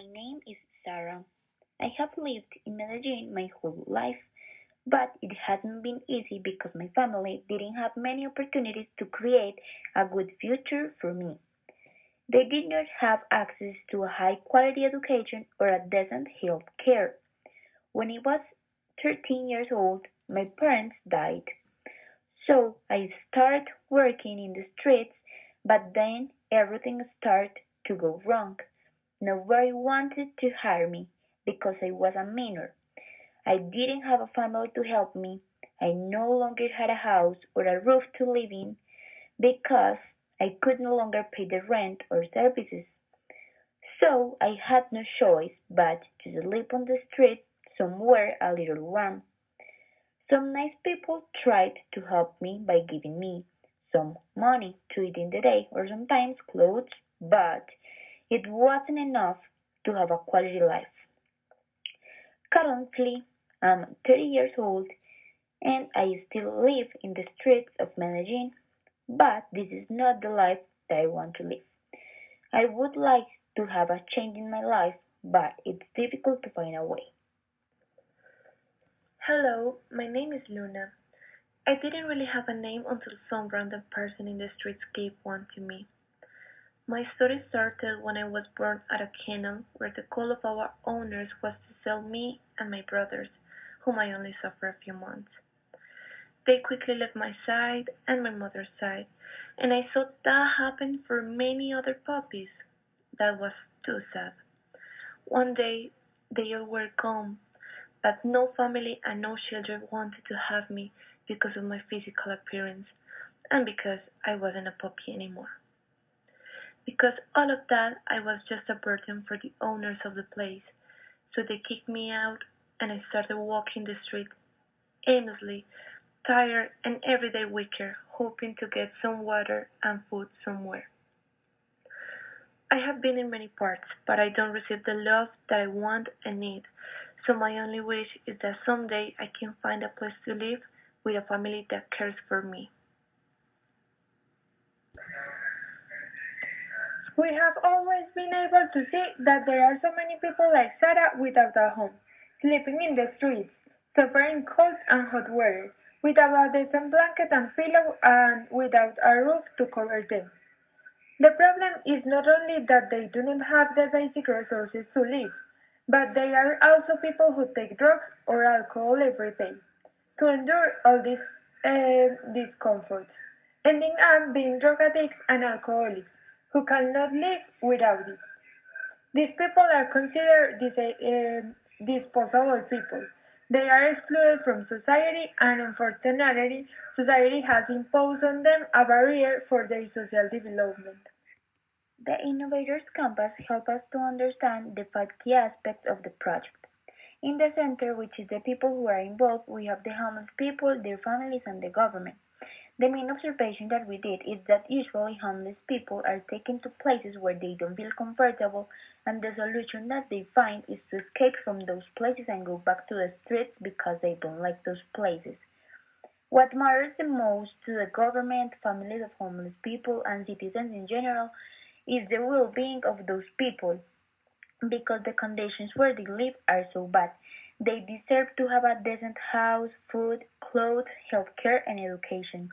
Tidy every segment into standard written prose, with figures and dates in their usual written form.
My name is Sarah. I have lived in Medellin my whole life, but it hasn't been easy because my family didn't have many opportunities to create a good future for me. They did not have access to a high quality education or a decent health care. When I was 13 years old, my parents died. So I started working in the streets, but then everything started to go wrong. Nobody wanted to hire me because I was a minor. I didn't have a family to help me. I no longer had a house or a roof to live in because I could no longer pay the rent or services. So I had no choice but to sleep on the street somewhere a little warm. Some nice people tried to help me by giving me some money to eat in the day or sometimes clothes, but it wasn't enough to have a quality life. Currently, I'm 30 years old and I still live in the streets of Medellin, but this is not the life that I want to live. I would like to have a change in my life, but it's difficult to find a way. Hello, my name is Luna. I didn't really have a name until some random person in the streets gave one to me. My story started when I was born at a kennel where the goal of our owners was to sell me and my brothers, whom I only saw for a few months. They quickly left my side and my mother's side, and I saw that happen for many other puppies. That was too sad. One day they all were gone, but no family and no children wanted to have me because of my physical appearance and because I wasn't a puppy anymore. Because all of that, I was just a burden for the owners of the place. So they kicked me out and I started walking the street aimlessly, tired and every day weaker, hoping to get some water and food somewhere. I have been in many parts, but I don't receive the love that I want and need. So my only wish is that someday I can find a place to live with a family that cares for me. We have always been able to see that there are so many people like Sarah without a home, sleeping in the streets, suffering cold and hot weather, without a decent blanket and pillow, and without a roof to cover them. The problem is not only that they do not have the basic resources to live, but they are also people who take drugs or alcohol every day to endure all these discomforts, ending up being drug addicts and alcoholics who cannot live without it. These people are considered disposable people. They are excluded from society, and unfortunately, society has imposed on them a barrier for their social development. The Innovators Compass helps us to understand the five key aspects of the project. In the center, which is the people who are involved, we have the homeless people, their families, and the government. The main observation that we did is that usually homeless people are taken to places where they don't feel comfortable, and the solution that they find is to escape from those places and go back to the streets because they don't like those places. What matters the most to the government, families of homeless people, and citizens in general is the well-being of those people because the conditions where they live are so bad. They deserve to have a decent house, food, clothes, healthcare, and education.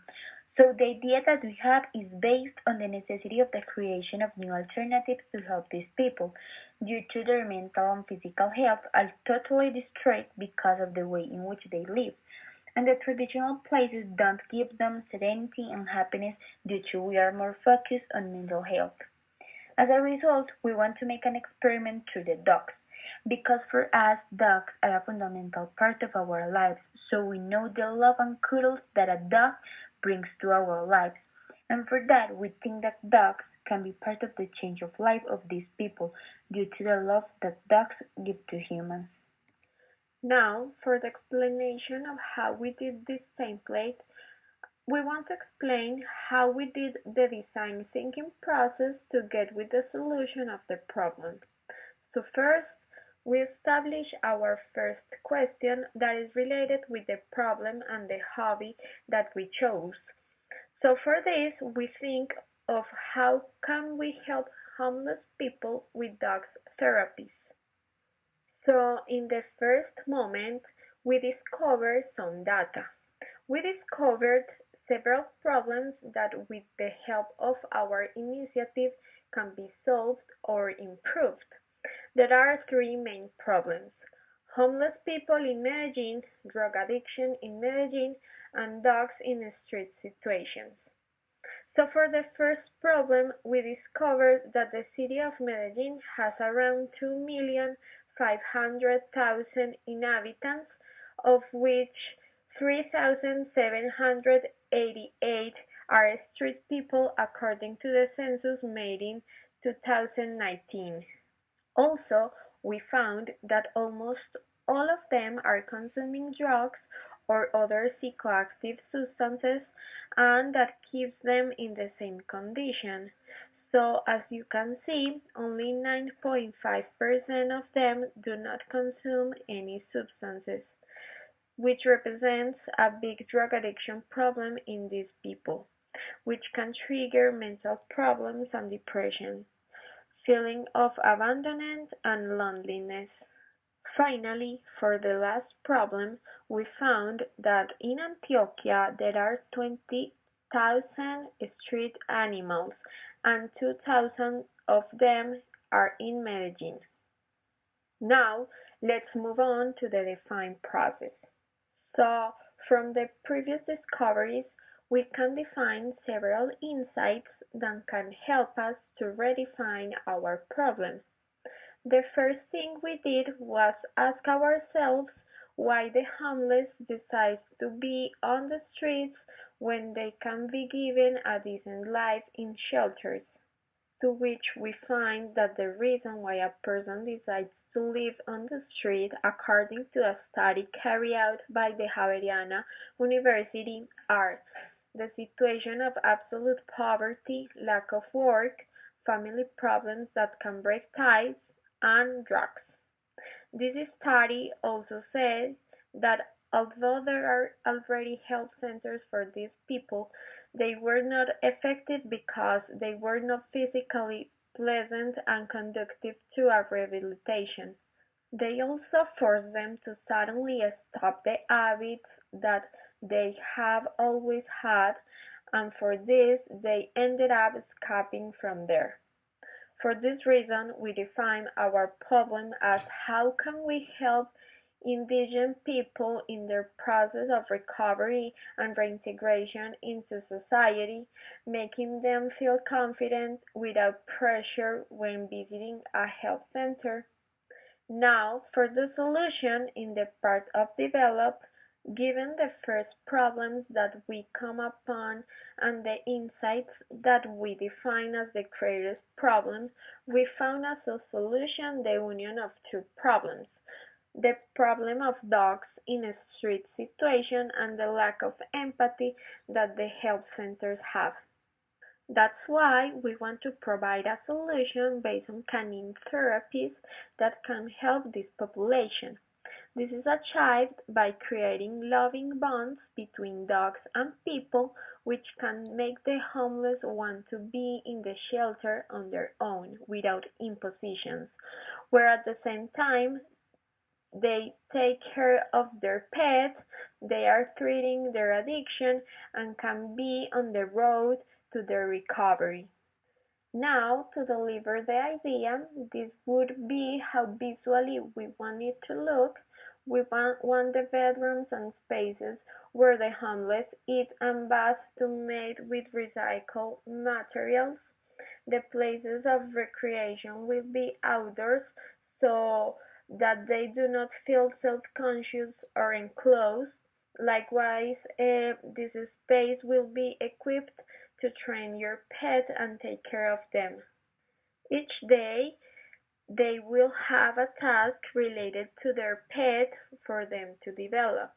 So the idea that we have is based on the necessity of the creation of new alternatives to help these people, due to their mental and physical health are totally destroyed because of the way in which they live. And the traditional places don't give them serenity and happiness due to we are more focused on mental health. As a result, we want to make an experiment through the dogs, because for us, dogs are a fundamental part of our lives, so we know the love and cuddles that a dog brings to our lives. And for that, we think that dogs can be part of the change of life of these people due to the love that dogs give to humans. Now, for the explanation of how we did this template, we want to explain how we did the design thinking process to get with the solution of the problem. So first, we establish our first question that is related with the problem and the hobby that we chose. So for this, we think of how can we help homeless people with dogs therapies. So in the first moment, we discovered some data. We discovered several problems that with the help of our initiative can be solved or improved. There are three main problems: homeless people in Medellin, drug addiction in Medellin, and dogs in street situations. So for the first problem, we discovered that the city of Medellin has around 2,500,000 inhabitants, of which 3,788 are street people according to the census made in 2019. Also, we found that almost all of them are consuming drugs or other psychoactive substances, and that keeps them in the same condition. So, as you can see, only 9.5% of them do not consume any substances, which represents a big drug addiction problem in these people, which can trigger mental problems and depression, feeling of abandonment and loneliness. Finally, for the last problem, we found that in Antioquia there are 20,000 street animals and 2,000 of them are in Medellin. Now, let's move on to the define process. So, from the previous discoveries, we can define several insights that can help us to redefine our problems. The first thing we did was ask ourselves why the homeless decide to be on the streets when they can be given a decent life in shelters. To which we find that the reason why a person decides to live on the street, according to a study carried out by the Javeriana University, are the situation of absolute poverty, lack of work, family problems that can break ties, and drugs. This study also says that although there are already health centers for these people, they were not effective because they were not physically pleasant and conducive to a rehabilitation. They also forced them to suddenly stop the habits that they have always had, and for this they ended up escaping from there. For this reason, we define our problem as how can we help indigent people in their process of recovery and reintegration into society, making them feel confident without pressure when visiting a health center. Now, for the solution in the part of develop, given the first problems that we come upon and the insights that we define as the greatest problems, we found as a solution the union of two problems: the problem of dogs in a street situation and the lack of empathy that the health centers have. That's why we want to provide a solution based on canine therapies that can help this population. This is achieved by creating loving bonds between dogs and people, which can make the homeless want to be in the shelter on their own without impositions, where at the same time they take care of their pets, they are treating their addiction, and can be on the road to their recovery. Now, to deliver the idea, this would be how visually we want it to look. We want the bedrooms and spaces where the homeless eat and bath to made with recycled materials. The places of recreation will be outdoors so that they do not feel self-conscious or enclosed. Likewise, this space will be equipped to train your pet and take care of them. Each day, they will have a task related to their pet for them to develop.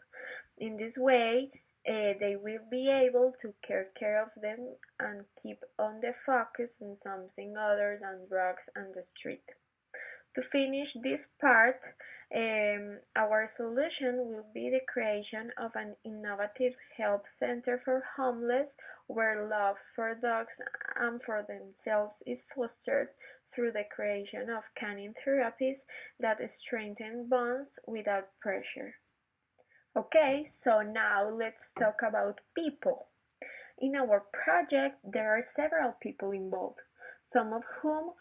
In this way, they will be able to take care of them and keep on the focus on something other than drugs and the street. To finish this part, our solution will be the creation of an innovative health center for homeless where love for dogs and for themselves is fostered through the creation of canine therapies that strengthen bonds without pressure. Okay, so now let's talk about people. In our project, there are several people involved, some of whom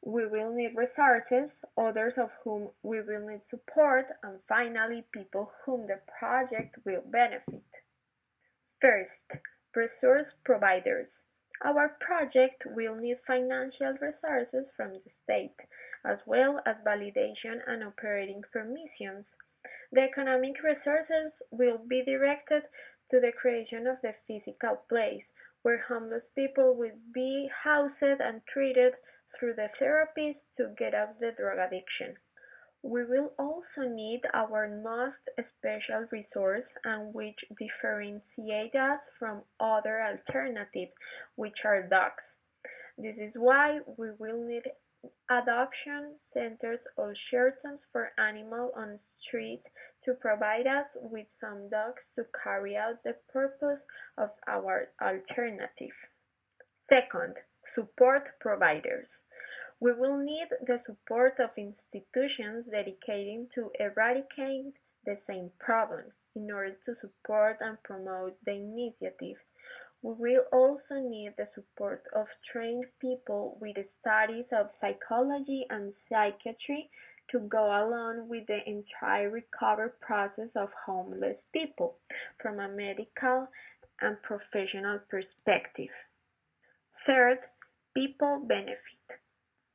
we will need resources, others of whom we will need support, and finally, people whom the project will benefit. First, resource providers. Our project will need financial resources from the state, as well as validation and operating permissions. The economic resources will be directed to the creation of the physical place where homeless people will be housed and treated through the therapies to get off the drug addiction. We will also need our most special resource and which differentiates us from other alternatives, which are dogs. This is why we will need adoption centers or shelters for animals on streets to provide us with some dogs to carry out the purpose of our alternative. Second, support providers. We will need the support of institutions dedicated to eradicate the same problem in order to support and promote the initiative. We will also need the support of trained people with studies of psychology and psychiatry to go along with the entire recovery process of homeless people from a medical and professional perspective. Third, people benefit.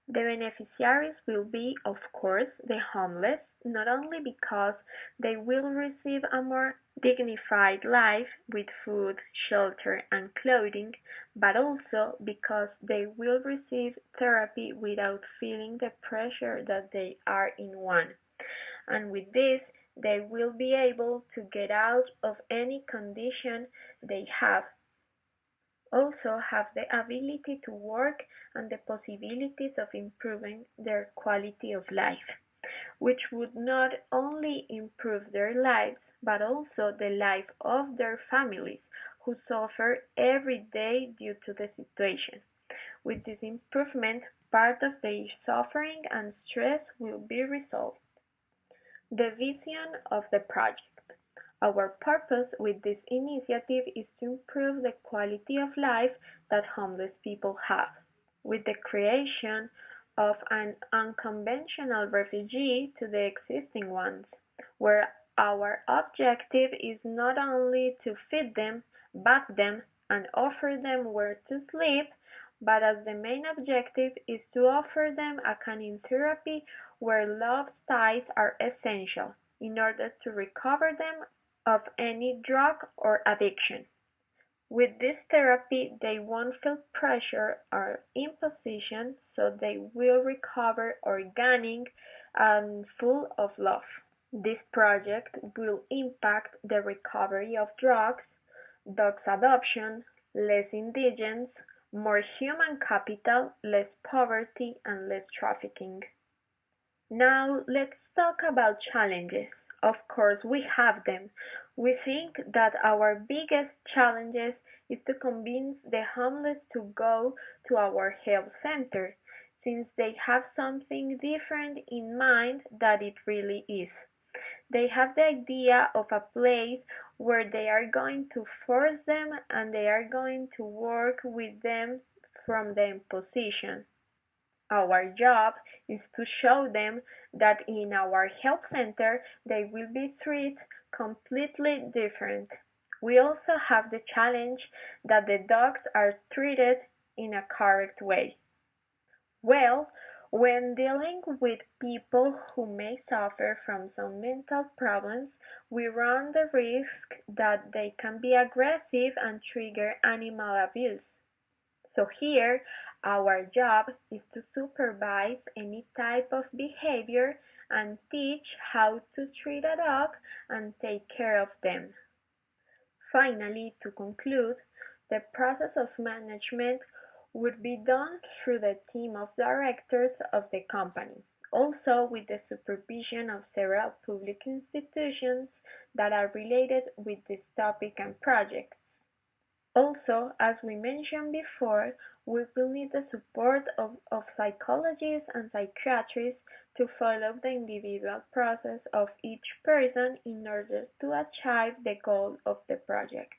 The beneficiaries will be, of course, the homeless, not only because they will receive a more dignified life with food, shelter, and clothing, but also because they will receive therapy without feeling the pressure that they are in one. And with this, they will be able to get out of any condition they also have the ability to work and the possibilities of improving their quality of life, which would not only improve their lives but also the life of their families who suffer every day due to the situation. With this improvement, part of their suffering and stress will be resolved. The vision of the project. Our purpose with this initiative is to improve the quality of life that homeless people have, with the creation of an unconventional refugee to the existing ones, where our objective is not only to feed them, bath them, and offer them where to sleep, but as the main objective is to offer them a canine therapy where love ties are essential in order to recover them of any drug or addiction. With this therapy, they won't feel pressure or imposition, so they will recover organic and full of love. This project will impact the recovery of drugs, dogs adoption, less indigence, more human capital, less poverty, and less trafficking. Now let's talk about challenges. Of course, we have them. We think that our biggest challenges is to convince the homeless to go to our health center, since they have something different in mind than it really is. They have the idea of a place where they are going to force them and they are going to work with them from the imposition. Our job is to show them that in our health center they will be treated completely different. We also have the challenge that the dogs are treated in a correct way. Well, when dealing with people who may suffer from some mental problems, we run the risk that they can be aggressive and trigger animal abuse. So here, our job is to supervise any type of behavior and teach how to treat a dog and take care of them. Finally, to conclude, the process of management would be done through the team of directors of the company, also with the supervision of several public institutions that are related with this topic and project. Also, as we mentioned before, we will need the support of psychologists and psychiatrists to follow the individual process of each person in order to achieve the goal of the project.